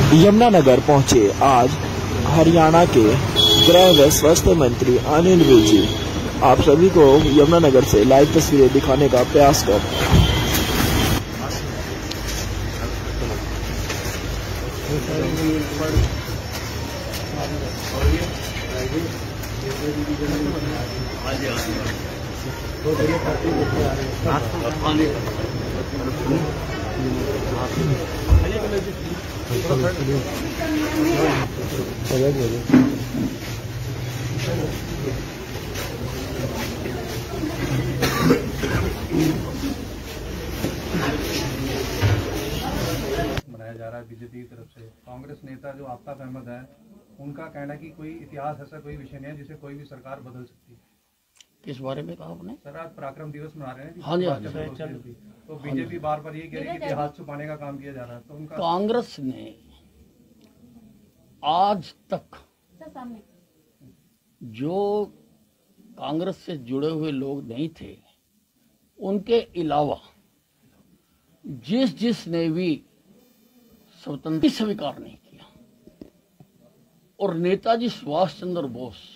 यमुनानगर पहुंचे आज हरियाणा के गृह व स्वास्थ्य मंत्री अनिल विज जी। आप सभी को यमुनानगर से लाइव तस्वीरें दिखाने का प्रयास कर बनाया जा रहा है बीजेपी की तरफ से। कांग्रेस नेता जो आफताब अहमद है, उनका कहना है कि कोई इतिहास ऐसा कोई विषय नहीं है जिसे कोई भी सरकार बदल सकती है। किस बारे में कहा आपने? सर, आज पराक्रम दिवस मना रहे हैं। हाँ जी, तो बीजेपी बार बार ये कह रही है कि इतिहास छुपाने का काम किया जा रहा है। तो उनका कांग्रेस ने आज तक जो कांग्रेस से जुड़े हुए लोग नहीं थे, उनके अलावा जिसने भी स्वतंत्रता स्वीकार नहीं किया, और नेताजी सुभाष चंद्र बोस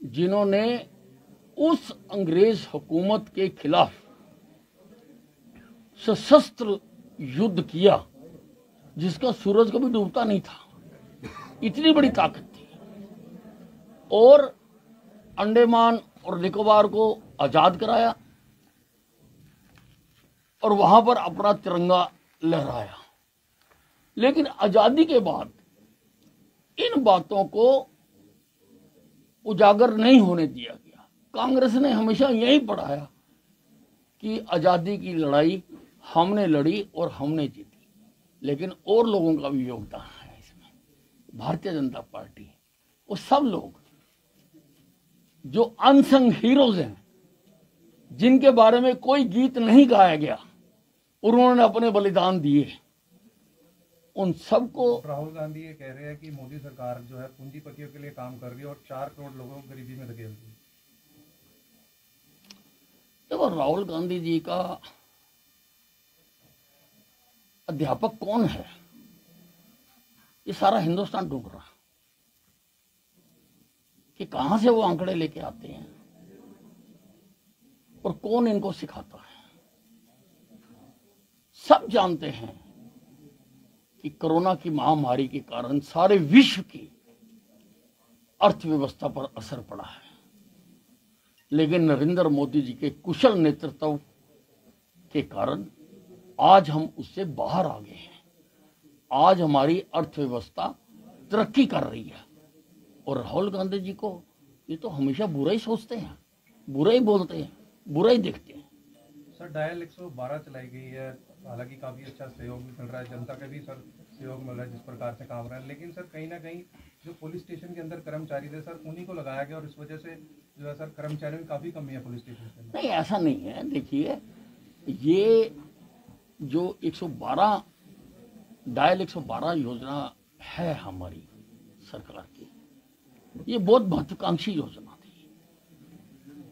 जिन्होंने उस अंग्रेज हुकूमत के खिलाफ सशस्त्र युद्ध किया जिसका सूरज कभी डूबता नहीं था, इतनी बड़ी ताकत थी, और अंडमान और निकोबार को आजाद कराया और वहां पर अपना तिरंगा लहराया। लेकिन आजादी के बाद इन बातों को उजागर नहीं होने दिया गया। कांग्रेस ने हमेशा यही पढ़ाया कि आजादी की लड़ाई हमने लड़ी और हमने जीती, लेकिन और लोगों का भी योगदान है इसमें। भारतीय जनता पार्टी, वो सब लोग जो अनसंग हीरोज हैं, जिनके बारे में कोई गीत नहीं गाया गया, उन्होंने अपने बलिदान दिए, उन सबको। राहुल गांधी ये कह रहे हैं कि मोदी सरकार जो है पूंजीपतियों के लिए काम कर रही है और 4 करोड़ लोगों को गरीबी में धकेल रही है। देखो, राहुल गांधी जी का अध्यापक कौन है, ये सारा हिंदुस्तान ढूंढ रहा है कि कहां से वो आंकड़े लेके आते हैं और कौन इनको सिखाता है। सब जानते हैं कि कोरोना की महामारी के कारण सारे विश्व की अर्थव्यवस्था पर असर पड़ा है, लेकिन नरेंद्र मोदी जी के कुशल नेतृत्व के कारण आज हम उससे बाहर आ गए हैं। आज हमारी अर्थव्यवस्था तरक्की कर रही है, और राहुल गांधी जी को ये तो हमेशा बुरा ही सोचते हैं, बुरा ही बोलते हैं, बुरा ही देखते हैं। सर, डायल 112 चलाई गई है, हालांकि काफी अच्छा सहयोग भी मिल रहा है, जनता का भी सर सहयोग मिल रहा है जिस प्रकार से काम रहा है। लेकिन सर, कहीं ना कहीं जो पुलिस स्टेशन के अंदर कर्मचारी थे सर, उन्हीं को लगाया गया और इस वजह से जो है सर कर्मचारियों में काफी कमी है पुलिस स्टेशन के अंदर। नहीं, ऐसा नहीं है। देखिए, ये जो 112 डायल 112 योजना है हमारी सरकार की, ये बहुत महत्वाकांक्षी योजना थी,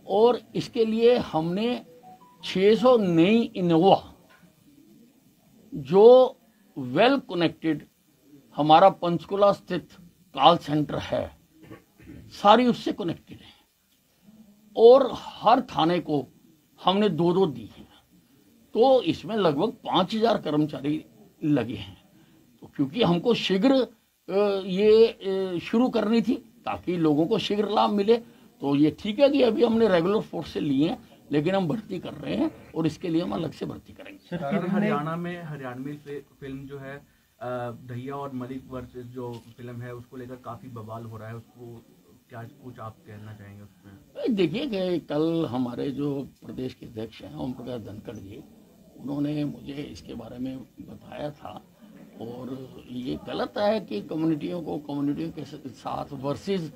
और इसके लिए हमने 600 नई इनोवा, जो वेल कनेक्टेड हमारा पंचकुला स्थित कॉल सेंटर है, सारी उससे कनेक्टेड है, और हर थाने को हमने 2-2 दी है। तो इसमें लगभग 5000 कर्मचारी लगे हैं। तो क्योंकि हमको शीघ्र ये शुरू करनी थी ताकि लोगों को शीघ्र लाभ मिले, तो ये ठीक है कि अभी हमने रेगुलर फोर्स से लिए हैं, लेकिन हम भर्ती कर रहे हैं और इसके लिए हम अलग से भर्ती करेंगे। सर, हरियाणा में हरियाणवी फिल्म जो है दहिया और मलिक वर्सेस जो फिल्म है, उसको लेकर काफी बवाल हो रहा है, उसको क्या कुछ आप कहना चाहेंगे उसमें? देखिए कि कल हमारे जो प्रदेश के अध्यक्ष हैं ओम प्रकाश धनखड़ जी, उन्होंने मुझे इसके बारे में बताया था, और ये गलत है कि कम्युनिटियों के साथ वर्सेस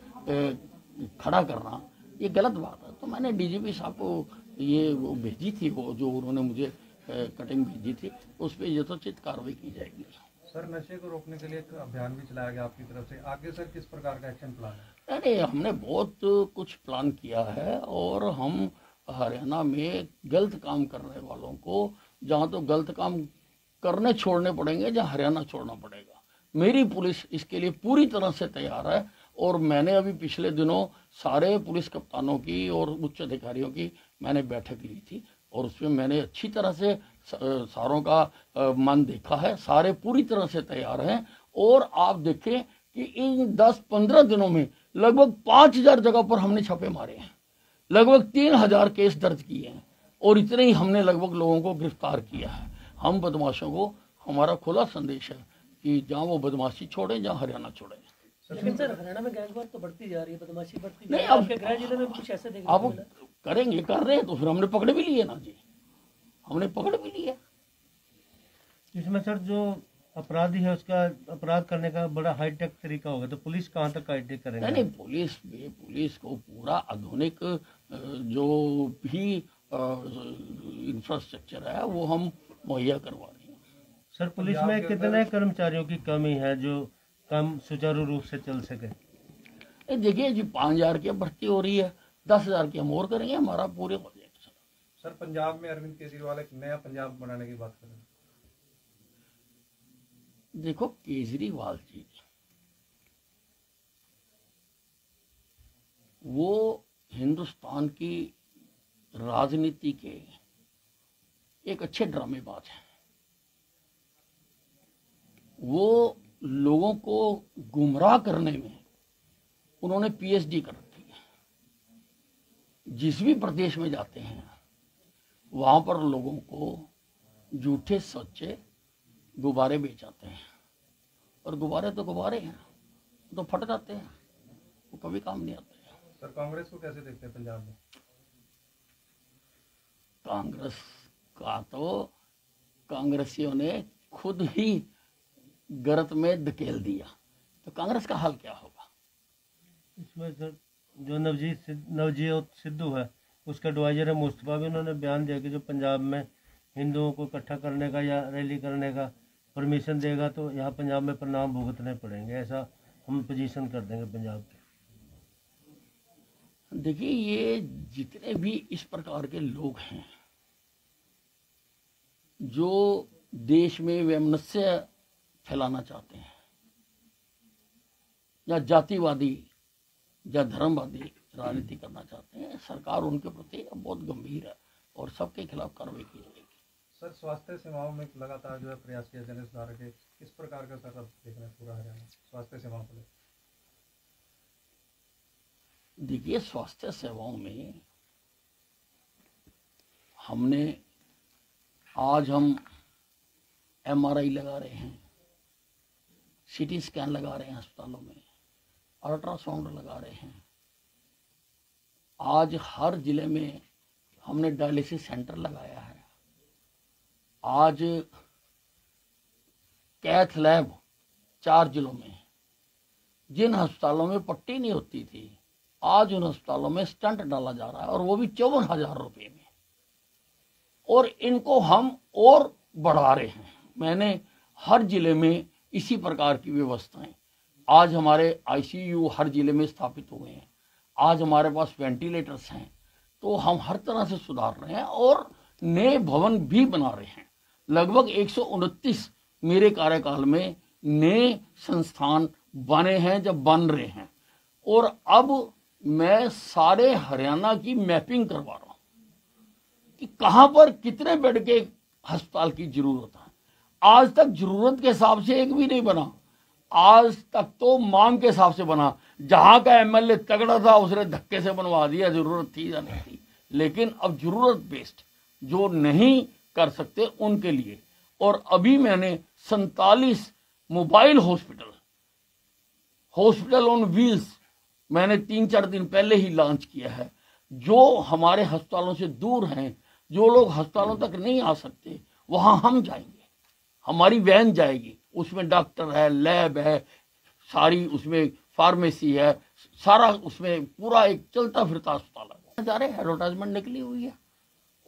खड़ा करना, ये गलत बात है। तो मैंने डीजीपी साहब को ये वो भेजी थी, वो जो उन्होंने मुझे कटिंग भेजी थी, उस पर यथोचित कार्रवाई की जाएगी। सर, नशे को रोकने के लिए एक अभियान भी चलाया गया आपकी तरफ से, आगे सर किस प्रकार का एक्शन प्लान है? अरे, हमने बहुत कुछ प्लान किया है, और हम हरियाणा में गलत काम करने वालों को, जहाँ तो गलत काम करने छोड़ने पड़ेंगे या हरियाणा छोड़ना पड़ेगा। मेरी पुलिस इसके लिए पूरी तरह से तैयार है। और मैंने अभी पिछले दिनों सारे पुलिस कप्तानों की और उच्च अधिकारियों की मैंने बैठक ली थी और उसमें मैंने अच्छी तरह से सारों का मन देखा है। सारे पूरी तरह से तैयार हैं। और आप देखें कि इन 10-15 दिनों में लगभग 5000 जगह पर हमने छापे मारे हैं, लगभग 3000 केस दर्ज किए हैं और इतने ही हमने लगभग लोगों को गिरफ्तार किया है। हम बदमाशों को, हमारा खुला संदेश है कि जहाँ वो बदमाशी छोड़े, जहाँ हरियाणा छोड़े। लेकिन सर हरियाणा में गैंगवार तो बढ़ती जा रही है, बदमाशी बढ़ती नहीं, अब आपके गृह जिले में कुछ ऐसे देखने को अब मिला? करेंगे, कर रहे हैं तो फिर हमने पकड़ भी लिए ना जी, हमने पकड़ भी लिया। इसमें सर जो अपराधी है उसका अपराध करने का बड़ा हाईटेक तरीका होगा, तो पुलिस कहाँ तक हाईटेक करेंगे? नहीं, पुलिस को पूरा आधुनिक जो भी इंफ्रास्ट्रक्चर है वो हम मुहैया करवा रहे हैं। सर पुलिस में कितने कर्मचारियों की कमी है जो काम सुचारू रूप से चल सके? देखिए जी, 5000 की भर्ती हो रही है, 10,000 की हम और करेंगे, हमारा पूरे हो जाएगा। सर पंजाब में अरविंद केजरीवाल एक नया पंजाब बनाने की बात कर रहे हैं। देखो केजरीवाल जी वो हिंदुस्तान की राजनीति के एक अच्छे ड्रामेबाज हैं। वो लोगों को गुमराह करने में उन्होंने पीएचडी कर रखी है। जिस भी प्रदेश में जाते हैं वहां पर लोगों को झूठे सच्चे गुब्बारे बेचाते हैं और गुब्बारे तो गुब्बारे हैं, तो फट जाते हैं, वो कभी काम नहीं आते हैं। सर कांग्रेस को कैसे देखते हैं पंजाब में? कांग्रेस का तो कांग्रेसियों ने खुद ही गर्त में धकेल दिया, तो कांग्रेस का हाल क्या होगा? इसमें सर जो नवजीत सिद्धू है उसका एडवाइजर है मुस्तफा, भी उन्होंने बयान दिया कि जो पंजाब में हिंदुओं को इकट्ठा करने का या रैली करने का परमिशन देगा तो यहाँ पंजाब में परिणाम भुगतने पड़ेंगे, ऐसा हम पोजीशन कर देंगे पंजाब के। देखिए ये जितने भी इस प्रकार के लोग हैं जो देश में वैमनस्य फैलाना चाहते हैं या जातिवादी या धर्मवादी राजनीति करना चाहते हैं, सरकार उनके प्रति बहुत गंभीर है और सबके खिलाफ कार्रवाई की जाएगी। सर स्वास्थ्य सेवाओं में लगातार जो है प्रयास किया जाने सुधार के, किस प्रकार का सर अब देख रहे हैं पूरा हरियाणा स्वास्थ्य सेवाओं को? देखिए स्वास्थ्य सेवाओं में हमने आज हम एमआरआई लगा रहे हैं, सीटी स्कैन लगा रहे हैं अस्पतालों में, अल्ट्रासाउंड लगा रहे हैं। आज हर जिले में हमने डायलिसिस सेंटर लगाया है। आज कैथ लैब 4 जिलों में, जिन अस्पतालों में पट्टी नहीं होती थी आज उन अस्पतालों में स्टंट डाला जा रहा है और वो भी 54,000 रुपये में, और इनको हम और बढ़ा रहे हैं। मैंने हर जिले में इसी प्रकार की व्यवस्थाएं, आज हमारे आईसीयू हर जिले में स्थापित हुए हैं, आज हमारे पास वेंटिलेटर्स हैं, तो हम हर तरह से सुधार रहे हैं और नए भवन भी बना रहे हैं। लगभग 129 मेरे कार्यकाल में नए संस्थान बने हैं, जब बन रहे हैं, और अब मैं सारे हरियाणा की मैपिंग करवा रहा हूं कि कहां पर कितने बेड के अस्पताल की जरूरत है। आज तक जरूरत के हिसाब से एक भी नहीं बना, आज तक तो मांग के हिसाब से बना। जहां का एमएलए तगड़ा था उसने धक्के से बनवा दिया, जरूरत थी या नहीं थी। लेकिन अब जरूरत बेस्ड जो नहीं कर सकते उनके लिए, और अभी मैंने 47 मोबाइल हॉस्पिटल ऑन व्हील्स मैंने 3-4 दिन पहले ही लॉन्च किया है। जो हमारे अस्पतालों से दूर हैं, जो लोग अस्पतालों तक नहीं आ सकते, वहां हम जाएंगे, हमारी वैन जाएगी, उसमें डॉक्टर है, लैब है, सारी उसमें फार्मेसी है, सारा उसमें पूरा एक चलता फिरता अस्पताल है। जा रहे एडवर्टाइजमेंट निकली हुई है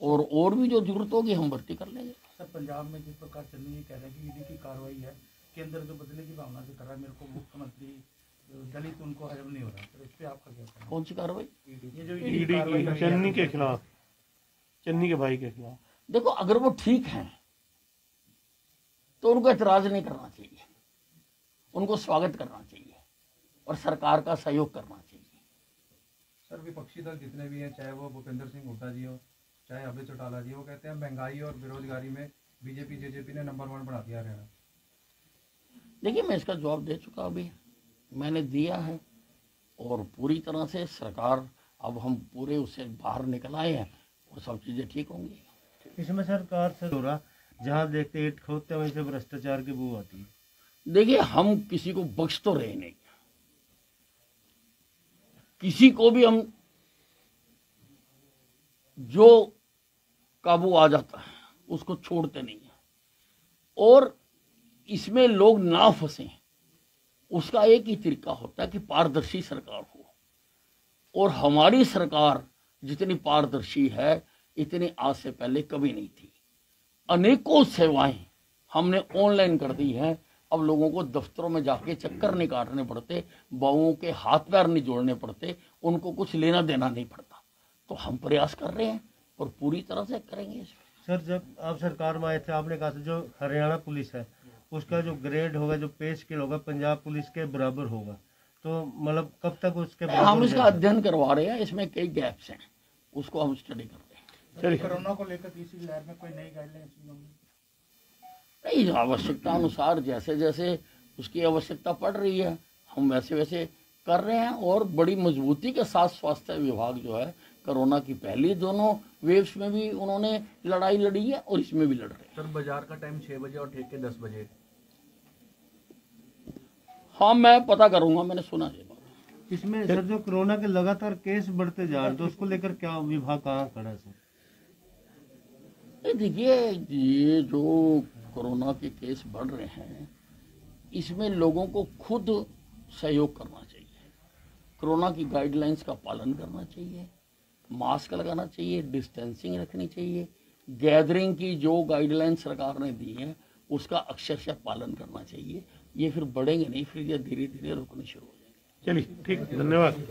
और भी जो जरूरत होगी हम भर्ती कर लेंगे। सर पंजाब में जिस प्रकार चन्नी ये कह रहे हैं कि ईडी की कार्रवाई है, केंद्र जो बदले की भावना से कर रहा है, मेरे को मुख्यमंत्री दलित उनको हजम नहीं हो रहा, तो इस पे आपका क्या कहना है? कौन सी कार्रवाई? ये जो ईडी की चन्नी के खिलाफ, चन्नी के भाई के खिलाफ। देखो अगर वो ठीक हैं तो उनको एतराज़ नहीं करना चाहिए, उनको स्वागत करना चाहिए और सरकार का सहयोग करना चाहिए। सर विपक्षी दल जितने भी हैं, चाहे वो भूपेंद्र सिंह हुड्डा जी हो, चाहे अभय चौटाला जी, वो कहते हैं महंगाई और बेरोजगारी में बीजेपी जेजेपी ने नंबर 1 बना दिया हरियाणा। देखिए, मैं इसका जवाब दे चुका, अभी मैंने दिया है और पूरी तरह से सरकार, अब हम पूरे उससे बाहर निकल आए हैं और सब चीज़ें ठीक होंगी। इसमें सरकार से हो रहा, जहाँ देखते ईंट खोदते वहीं से भ्रष्टाचार की बू आती है। देखिए, हम किसी को बख्श तो रहे नहीं, किसी को भी हम जो काबू आ जाता है उसको छोड़ते नहीं है, और इसमें लोग ना फंसे उसका एक ही तरीका होता है कि पारदर्शी सरकार हो, और हमारी सरकार जितनी पारदर्शी है इतनी आज से पहले कभी नहीं थी। अनेकों सेवाएं हमने ऑनलाइन कर दी हैं, अब लोगों को दफ्तरों में जाके चक्कर नहीं काटने पड़ते, बाउओं के हाथ पैर नहीं जोड़ने पड़ते, उनको कुछ लेना देना नहीं पड़ता। तो हम प्रयास कर रहे हैं और पूरी तरह से करेंगे इसमें। सर, जब आप सरकार में आए थे आपने कहा था जो हरियाणा पुलिस है उसका जो ग्रेड होगा, जो पे स्केल होगा, पंजाब पुलिस के बराबर होगा, तो मतलब कब तक उसके बराबर? हम इसका अध्ययन करवा रहे हैं, इसमें कई गैप्स हैं, उसको हम स्टडी कर रहे हैं। चलिए, कोरोना को लेकर तीसरी लहर में कोई नई गाइडलाइंस नहीं, आवश्यकता अनुसार जैसे जैसे उसकी आवश्यकता पड़ रही है हम वैसे वैसे कर रहे हैं, और बड़ी मजबूती के साथ स्वास्थ्य विभाग जो है कोरोना की पहली दोनों वेव्स में भी उन्होंने लड़ाई लड़ी है और इसमें भी लड़ रहे हैं। सर बाजार का टाइम 6 बजे और ठेके 10 बजे। हाँ, मैं पता करूंगा, मैंने सुना है। इसमें सर जो कोरोना के लगातार केस बढ़ते जा रहे हैं तो उसको लेकर क्या विभाग कहाँ खड़ा है सर? देखिए, ये जो कोरोना के केस बढ़ रहे हैं इसमें लोगों को खुद सहयोग करना चाहिए, कोरोना की गाइडलाइंस का पालन करना चाहिए, मास्क लगाना चाहिए, डिस्टेंसिंग रखनी चाहिए, गैदरिंग की जो गाइडलाइन सरकार ने दी है उसका अक्षरशः पालन करना चाहिए। ये फिर बढ़ेंगे नहीं, फिर ये धीरे धीरे रुकने शुरू हो जाएंगे। चलिए, ठीक, धन्यवाद।